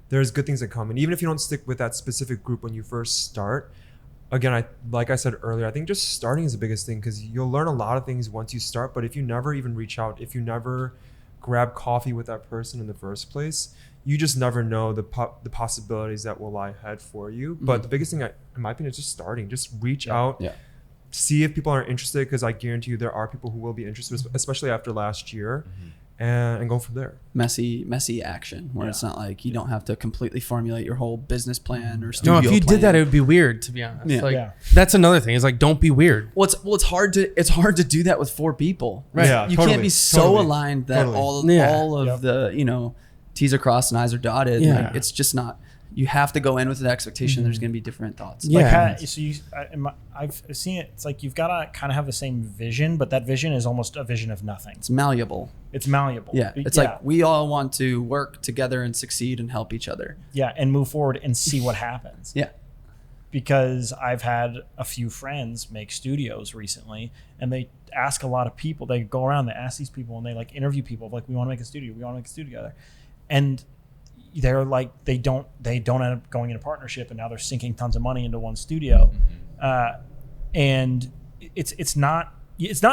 there's good things that come. And even if you don't stick with that specific group when you first start, again, like I said earlier, I think just starting is the biggest thing because you'll learn a lot of things once you start. But if you never even reach out, if you never grab coffee with that person in the first place, you just never know the possibilities that will lie ahead for you. But the biggest thing, in my opinion, is just starting. Just reach out, see if people are interested, because I guarantee you there are people who will be interested, especially after last year. and go from there. Messy action where it's not like you don't have to completely formulate your whole business plan or No, studio if you plan. did that, it would be weird, to be honest. Yeah. Like, Yeah. that's another thing. Is like, don't be weird. Well, it's hard to do that with 4 people. Right. Yeah, You totally, can't be so totally, aligned that totally. all of the T's are crossed and I's are dotted. Yeah. Like, it's just not. You have to go in with the expectation there's going to be different thoughts. Yeah. Like I've seen it. It's like you've got to kind of have the same vision, but that vision is almost a vision of nothing. It's malleable. It's malleable. Yeah. It's like we all want to work together and succeed and help each other. and move forward and see what happens. Yeah. Because I've had a few friends make studios recently, and they ask a lot of people. They go around, they ask these people, and they like interview people like, we want to make a studio, we want to make a studio together, and they're like, they don't end up going into partnership, and now they're sinking tons of money into one studio, and it's not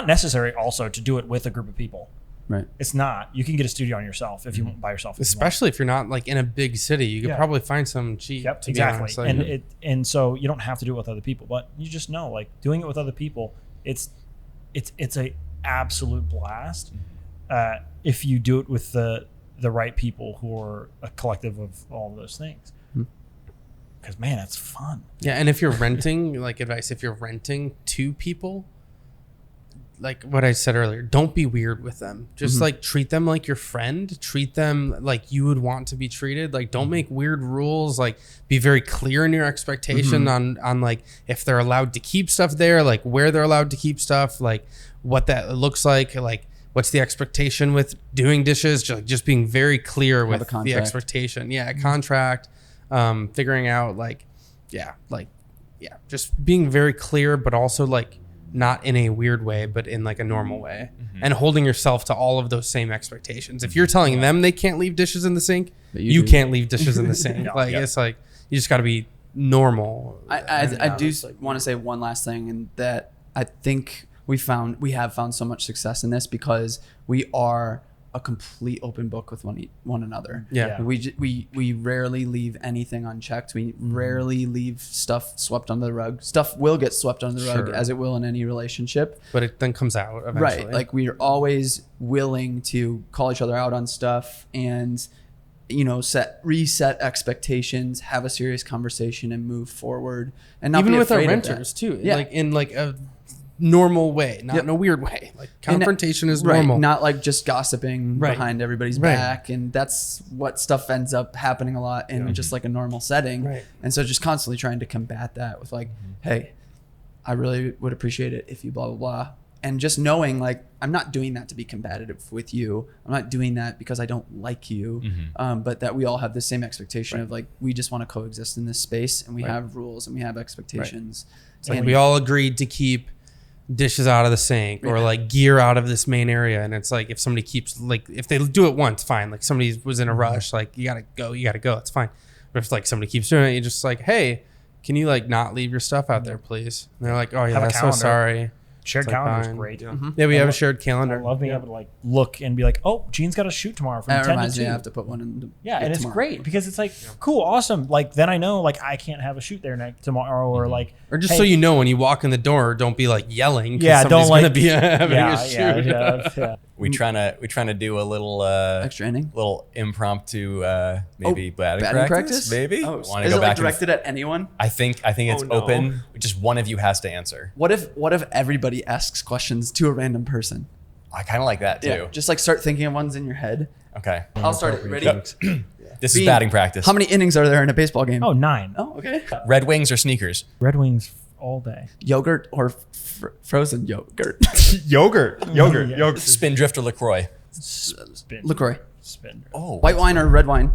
necessary also to do it with a group of people. Right. It's not. You can get a studio on yourself if you want by yourself. If you want. Especially if you're not like in a big city, you could Yeah. probably find some cheap. Yep, to be exactly. honest. Like, And so you don't have to do it with other people, but you just know, like, doing it with other people, it's a absolute blast if you do it with the right people who are a collective of all of those things. Because man, that's fun. yeah, and if you're renting, like advice, if you're renting to people, like what I said earlier, don't be weird with them. Just like treat them like your friend. Treat them like you would want to be treated. Like don't make weird rules. Like be very clear in your expectation on like if they're allowed to keep stuff there, like where they're allowed to keep stuff, like what that looks like what's the expectation with doing dishes. Just being very clear with the expectation. Yeah, a contract. Figuring out just being very clear, but also like not in a weird way, but in like a normal way, and holding yourself to all of those same expectations. If you're telling them they can't leave dishes in the sink, you can't leave dishes in the sink. It's like you just got to be normal. I do want to say one last thing, and that I think we have found so much success in this because we are a complete open book with one another. Yeah. We rarely leave anything unchecked. We rarely leave stuff swept under the rug. Stuff will get swept under the rug, as it will in any relationship. But it then comes out eventually. Right. Like we are always willing to call each other out on stuff and reset expectations, have a serious conversation, and move forward. And not even be with our afraid of renters that. too. Yeah. Like in like a normal way, not in a weird way. Like confrontation is normal. Not like just gossiping behind everybody's Right. back. And that's what stuff ends up happening a lot in just like a normal setting. Right. And so just constantly trying to combat that with like, hey, I really would appreciate it if you blah, blah, blah. And just knowing like, I'm not doing that to be combative with you. I'm not doing that because I don't like you. But that we all have the same expectation of like, we just want to coexist in this space, and we have rules and we have expectations. It's like we all agreed to keep dishes out of the sink or like gear out of this main area, and it's like if somebody keeps like if they do it once, fine. Like somebody was in a rush, like you gotta go, it's fine. But if like somebody keeps doing it, you're just like, hey, can you like not leave your stuff out there, please? And they're like, oh yeah, Have a I'm so calendar. sorry. Shared It's like calendar is fine. great. Yeah, we have a shared I calendar. love being able to like look and be like, oh, Gene's got a shoot tomorrow from That 10 to reminds 2. me, I have to put one in. And it's tomorrow. great because it's like, cool, awesome. Like then I know like I can't have a shoot there tomorrow or like, Or just hey, so you know, when you walk in the door, don't be like yelling. 'Cause Yeah, somebody's don't, like- gonna be having a shoot. yeah. We trying to do a little Extra inning. little impromptu maybe batting Batting practice? Maybe. Oh, Wanna is go it like back and- directed at anyone? I think it's no. open. Just one of you has to answer. What if everybody asks questions to a random person? I kind of like that too. Just like start thinking of ones in your head. Okay. I'll start it. Ready? Yep. This is Bean, batting practice. How many innings are there in a baseball game? Oh, 9. Oh, okay. Red Wings or sneakers? Red Wings all day. Yogurt or frozen yogurt? Yogurt. Spindrift or LaCroix? Spin. LaCroix. Spin. Oh. White wine or red wine?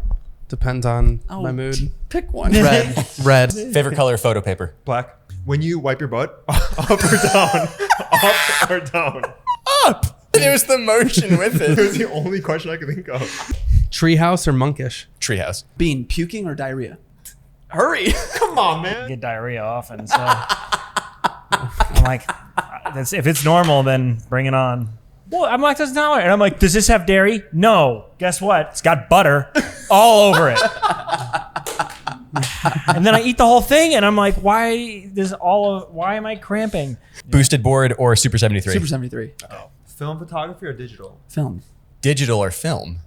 Depends on Oh, my mood. Pick one. Red. Favorite color of photo paper? Black. When you wipe your butt, up or down? Up or down? Up. There's the motion with It was it. the only question I could think of. Treehouse or monkish? Treehouse. Bean, puking or diarrhea? Hurry. Come on, I man. get diarrhea often, so I'm like, if it's normal, then bring it on. Well, I'm lactose intolerant, and I'm like, does this have dairy? No. Guess what? It's got butter all over it. And then I eat the whole thing, and I'm like, why am I cramping? Boosted board or Super 73? Super 73. Film photography or digital? Film. Digital or film?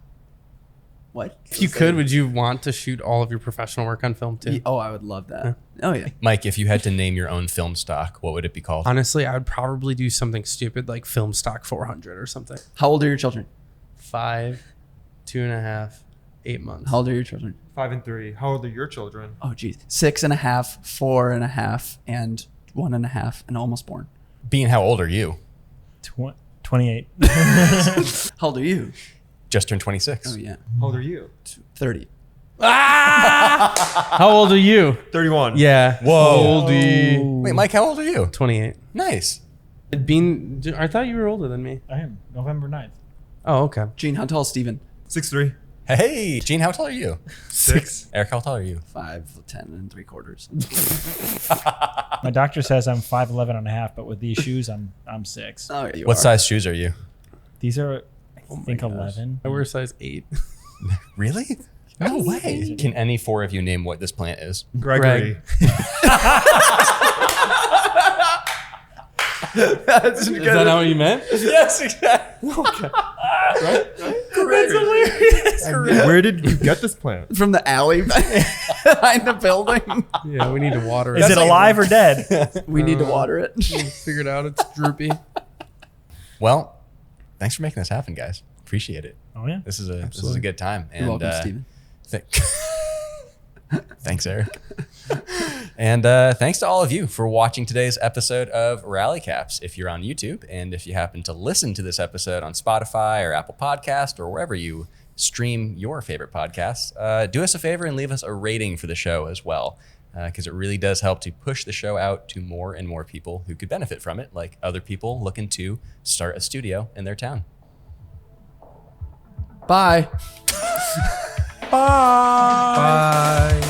What? If you could, would you want to shoot all of your professional work on film too? Oh, I would love that. Oh yeah. Mike, if you had to name your own film stock, what would it be called? Honestly, I would probably do something stupid like Film Stock 400 or something. How old are your children? 5, 2.5, 8 months. How old are your children? 5 and 3. How old are your children? Oh geez, 6.5, 4.5, and 1.5, and almost born. Being how old are you? 28. How old are you? Just turned 26. Oh yeah, How old are you? 30. How old are you? 31. Yeah. Whoa. Oldie. Wait, Mike, how old are you? 28. Nice. Bean, I thought you were older than me. I am November 9th. Oh, okay. Gene, how tall is Steven? 6'3". Hey, Gene, how tall are you? 6. Eric, how tall are you? 5'10 My doctor says I'm 5'11 and a half, but with these shoes, I'm 6. Oh, yeah, you What are. size shoes are you? These are, I Oh my think, gosh. 11. I wear size 8. Really? No way. Can any 4 of you name what this plant is? Gregory. Is that not what you meant? Yes, exactly. Where did you get this plant? From the alley behind the building. Yeah, we need to water it. Is it alive or dead? We need to water it. Figured out it's droopy. Well, thanks for making this happen, guys. Appreciate it. Oh, yeah. This is a Absolutely. good time. And You're welcome, Steven. Thanks, Eric. And thanks to all of you for watching today's episode of Rally Caps. If you're on YouTube and if you happen to listen to this episode on Spotify or Apple Podcast or wherever you stream your favorite podcasts, do us a favor and leave us a rating for the show as well, because it really does help to push the show out to more and more people who could benefit from it, like other people looking to start a studio in their town. Bye. Bye.